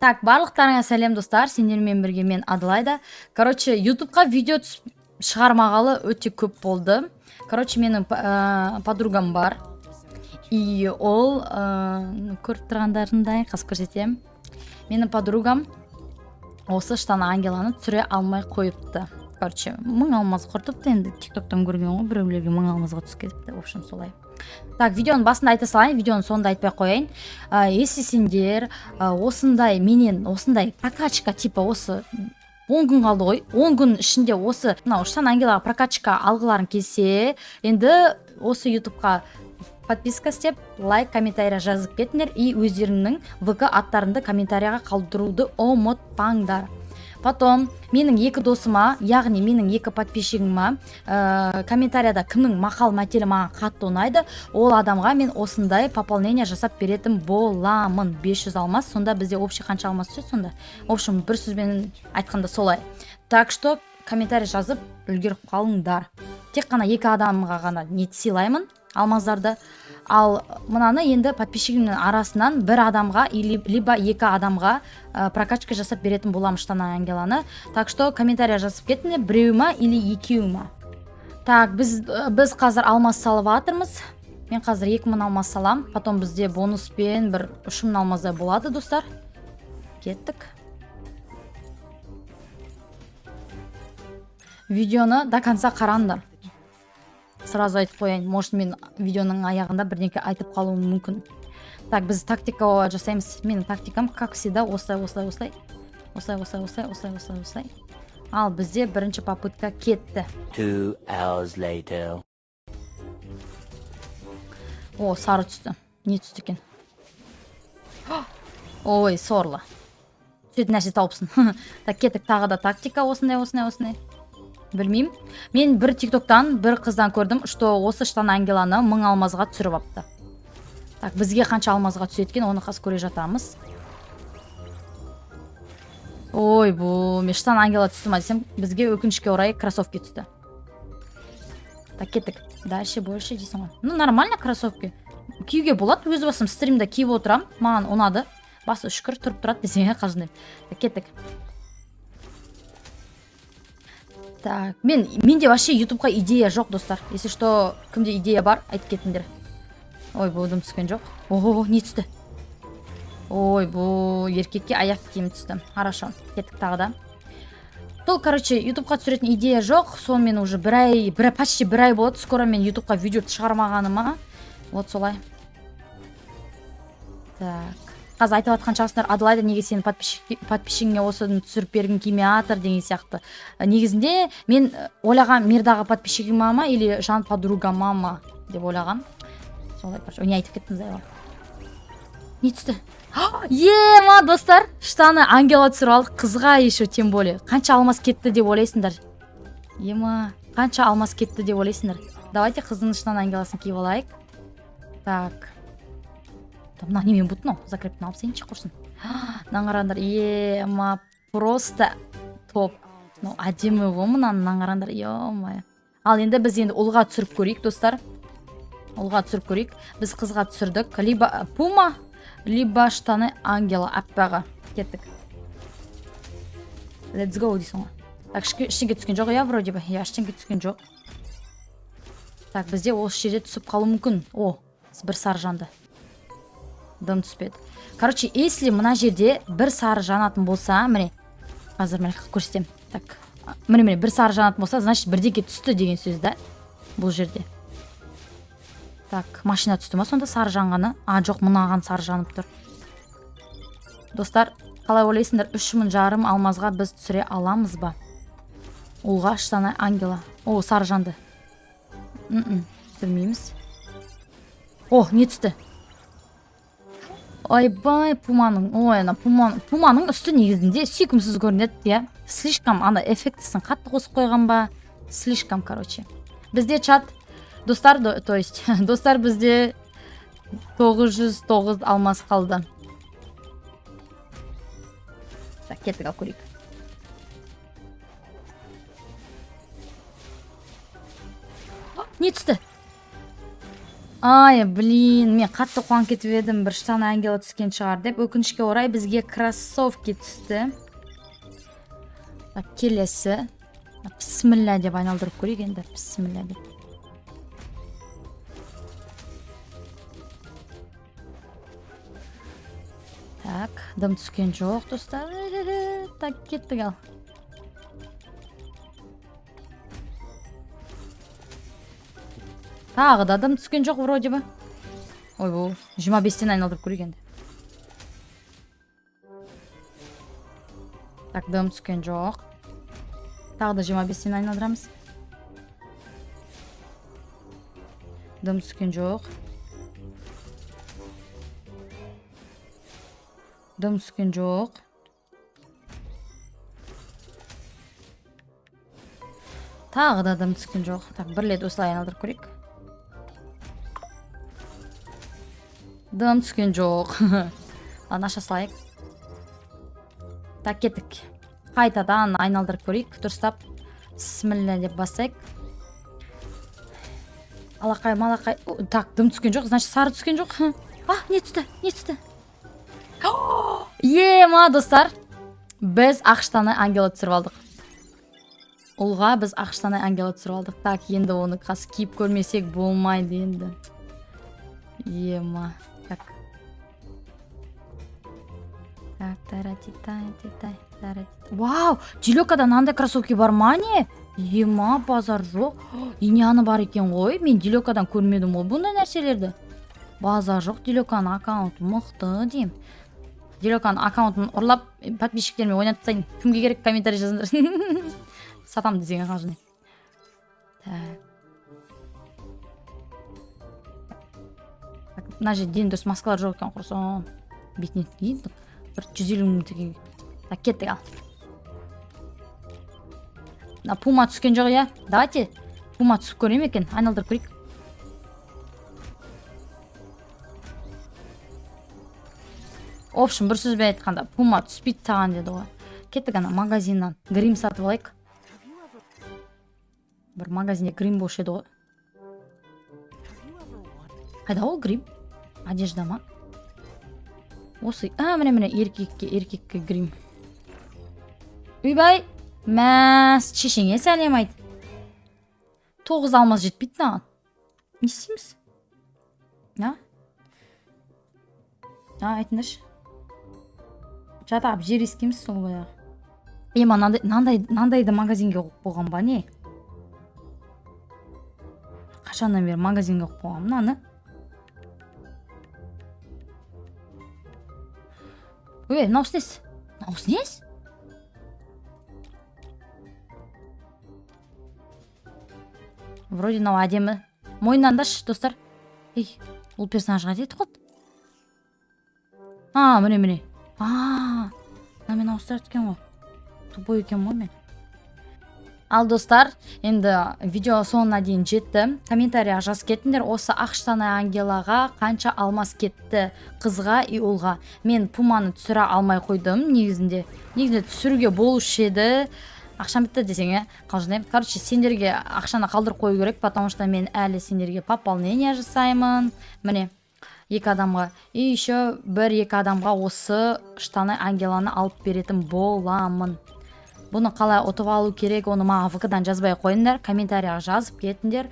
Так, барлықтарыңа сәлем достар, сендермен бірге мен Адылайда. Короче, ютубқа видео шығармағалы өте көп болды. Короче, менің подругам бар. И ол, көріп тұрғандарындай қас көрсетем. Менің подругам осы штаны ангеланы түсіре алмай қойыпты. Короче, 1000 алмаз құртыпты, енді тиктоктан көрген ғой, біреулерге 1000 алмазға түсіп кетіпті. В общем, солай. Так, видеоның басында айта салайын, видеоның соңында айтпай қояйын. Если сендер осындай менен осындай прокачка типа осы 10 күн қалды ғой, 10 күн ішінде осы мынау штан ангелаға прокачка алғыларың келсе, енді осы ютубқа подписка істеп, лайк, комментария жазып кетіңдер и өздеріңнің ВК аттарыңды комментарияға қалдыруды ұмытпаңдар. Потом менің екі досыма, яғни менің екі подписчигіма комментарияда кімнің мақал мәтелі маған қатты ұнайды, ол адамға мен осындай пополнение жасап беретін боламын. 500 алмас, сонда бізде общий қанша алмас түседі сонда? В общем, бір сөзбен айтқанда солай. Так что комментарий жазып үлгеріп қалыңдар. Тек қана екі адамға ғана нет сыйлаймын алмаздарды. Ал мынаны енді подписчигімнің арасынан бір адамға либо екі адамға прокачка жасап беретін боламын штаны ангеланы. Так что комментария жазып кетіңдер, біреуіма или екеуіма. Так, біз қазір алмас салып жатырмыз. Мен қазір 2000 алмас салам. Потом бізде бонуспен бір 3000 алмаздай болады, достар. Кеттік. Видеоны до конца қараңдар. Сразу айтып қояйын, может мен видеоның аяғында бірдеңе айтып қалуым мүмкін. Так, біз тактика жасаймыз. Менің тактикам, как всегда, осылай. Ал бізде бірінші попытка кетті. 2 hours later. О, сары түсті. Не түсті екен? Ой, сорлы. Сөйтін нәрсе тауыпсын. Так, кеттік, тағы да тактика осындай. Білмеймін. Мен бір тиктоктан бір қыздан көрдім, что осы штан ангеланы 1000 алмазға түсіріп апты. Так, бізге қанша алмазға түсеткен, оны қас көре жатамыз. Ой, бұл мен штан ангела түсті ма десем, бізге өкінішке орай кроссовки түсті. Так, кеттік. Дальше больше дейсің ғой. Ну, нормально кроссовки. Киюге болады, өз басым стримда киіп отырам, маған ұнады. Басы шүкір тұрып тұрады десең қажындай. Так, кеттік. Так, менде вообще ютубқа идея жоқ, достар. Если что, кімде идея бар, айтып кетіңдер. Ой, бұл дым түскен жоқ. Ого, не түсті? Ой, бұл еркекке аяқ киім түсті. Хорошо, кеттік тағы да. Сол, короче, ютубқа түсіретін идея жоқ. Сол мен уже почти бір ай болады. Скоро мен ютубқа видео шығармағаныма. Вот солай. Так. Қазір айтып атқан шығасыңдар, Адылайда неге сені подписчигіңе осыны түсіріп бергің келмей жатыр деген сияқты. Негізінде мен ойлаған мердағы подписчигіма ма или жан подругама ма деп ойлаған. Солай, не айтып кеттім зайла. Не түсті? Ема, достар, штаны ангела түсіріп алдық, қызға еще тем более. Қанша алмас кетті деп ойлайсыңдар? Ема, қанша алмас кетті деп ойлайсыңдар? Давайте қыздың штаны ангеласын киіп алайық. Так. Мына немен бұтын, закрепін алып сен құрсын. Наңғарандар, ема, просто топ. Әдемі ғой мұнан наңғарандар, ема. Ал енді біз енді ұлға түсіріп көрейік, достар. Ұлға түсіріп көрейік. Біз қызға түсірдік. Либо пума, либо штаны ангела аппаға. Кеттік. Let's go дейсің ғой. Так, іштенге түскен жоқ, я вроде бы. Я іштенге түскен жоқ. Так, бізде осы жерде түсіп қалу мүмкін. О, бір сары жанды. Дым түспеді. Короче, если мына жерде бір сары жанатын болса, міне, қазір міне көрсетем. Так, міне, бір сары жанатын болса, значит, бірдеке түсті деген сөз да, бұл жерде. Так, машина түсті ма, сонда сары жанғаны? Жоқ, мынаған сары жанып тұр. Достар, қалай ойлайсыңдар, 3500 алмазға біз түсіре аламыз ба? Ұлға штаны ангела. О, сары жанды. Білмейміз. О, не түсті? Ойбай, пуманың үсті негізінде сүйкімсіз көрінеді, я. Слишком, ана эффектісін қатты қосып қойған ба? Слишком, короче. Бізде чат, достар, то есть, достар бізде 909 алмас қалды. Так, кеттік ал көрейік. Не түсті? Ай, блин, мен қатты қуанып кетіп едім, бір штаны ангела түскен шығар деп. Өкінішке орай бізге кроссовки түсті. Так, келесі. Бисмилля деп айналдырып көрейік енді. Бисмилля деп. Так, дым түскен жоқ, достар. Так, кеттік ал. Тағы да дым түскен жоқ, вроде бы. Ой, бұл 25-тен айналдырып көрейік енді. Так, дым түскен жоқ. Тағы да 25-тен айналдырамыз. Дым түскен жоқ. Дым түскен жоқ. Тағы да дым түскен жоқ. Так, бір рет осылай айналдырып көрейік. Дым түскен жоқ. Ладно, аша салайық. Так, кеттік. Қайтадан айналдырып көрейік. Дұрыстап. Бисмилля деп басайық. Алақай, малақай. Так, дым түскен жоқ. Значит, сары түскен жоқ. Не түсті? Не түсті? Ема, достар. Біз ақштаны ангела түсіріп алдық. Ұлға біз ақштаны ангела түсіріп алдық. Так, енді оны қасы киіп көрмесек болмайды енді. Ема. Так. Так, таратитай. Вау, Дилёкада мынандай кроссовки бар ма не? Ема, базар жоқ. Иняны бар екен ғой. Мен Дилёкадан көрмедім ғой бұндай нәрселерді. Базар жоқ, Дилёканың аккаунты мықты дейм. Дилёканың аккаунтын ұрлап, подписчиктермен ойнатып тастайын. Кімге керек, комментарий жазыңдар. Сатам десең қалжың. Так. Мына жерде ден дұрыс маскалар жоқ екен, құрсын. Бетіне дейін, бір 150 мың теңге. Так, кеттік ал. Пума түскен жоқ, я? Давайте пума түсіп көрем екен, айналдырып көрейік. Общем, бір сөзбен айтқанда, пума түспейді саған деді ғой. Кеттік ана магазиннан грим сатып алайық. Бір магазинде грим болшы еді ғой. Қайда ол грим? Одежда ма? Осы, міне, еркекке грим. Үйбай, мәс, шешеңе сәлем айт. 9 алмаз жетпейді наған. Не істейміз? Айтыңдаршы. Жатап, жер ескеміз сол баяғы. Ема, нандайды магазинге қоп болған ба не? Қашаннан бері магазинге қоп болған мынаны? Ой, мынаусы несі? Мынаусы несі? Вроде мынау әдемі. Мойнандашы, достар. Ей, ол персонажға деді қот. Міне. Мен ауыстырады екен ғой. Тупой екен ғой мен. Ал достар, енді видео соңына дейін жетті. Комментария жазып кетіңдер, осы ақштаны ангелаға қанша алмас кетті қызға и ұлға. Мен пуманы түсіре алмай қойдым негізінде. Негізінде түсіруге болушы еді. Ақшам бітті десең, қалжыңдаймын. Короче, сендерге ақшаны қалдырып қою керек, потому что мен әлі сендерге пополнение жасаймын. Міне. 2 адамға. И еще 1-2 адамға осы штаны ангеланы алып беретін боламын. Бұны қалай ұтып алу керек, оны маған ВК-дан жазбай қойыңдар, комментарияға жазып кетіңдер.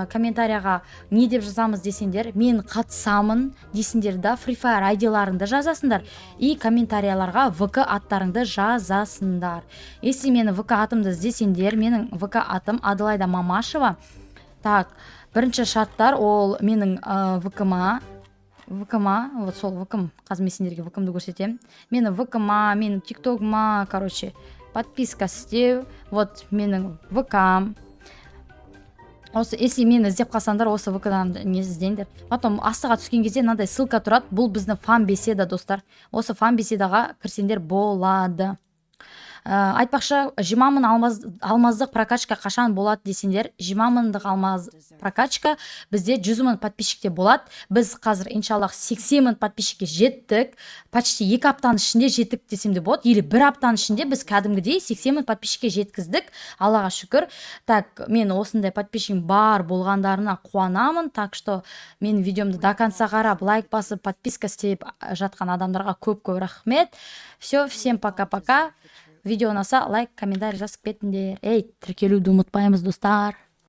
Комментарияға не деп жазамыз десеңдер, мен қатысамын десіңдер да, Free Fire ID-ларыңды жазасыңдар. И комментарияларға ВК аттарыңды жазасыңдар. Если мені ВК атымды іздесеңдер, менің ВК атым Аделайда Мамашева. Так, бірінші шарттар ол менің ВК-ма, вот сол ВК-м, қазір мен сендерге ВК-мды көрсетем. Менің ВК-ма, менің ТикТок-ма, короче, подписка істеу, вот менің ВК-м. Осы, если мені іздеп қалсаңдар, осы ВК-дан не іздеңдер. Потом астыға түскен кезде мынандай ссылка тұрады, бұл біздің фан беседа, достар. Осы фан беседаға кірсеңдер болады. айтпақшы 20 мың алмаздық прокачка қашан болады десеңдер, 20 мыңдық алмаз прокачка бізде 100 мың подписчикте болады. Біз қазір иншаллах 80 мың подписчикке жеттік. Почти 2 аптаның ішінде жеттік десем де болады. Или 1 аптаның ішінде біз кәдімгідей 80 мың подписчикке жеткіздік. Аллаға шүкір. Так, мен осындай подписчигім бар болғандарына қуанамын. Так что мен видеомды до конца қарап, лайк басып, подписка істеп жатқан адамдарға көп-көп рахмет. Все, всем пока-пока. Видео ұнаса лайк, комментарий жазып кетіңдер. Ей, тіркелуді ұмытпаймыз, достар.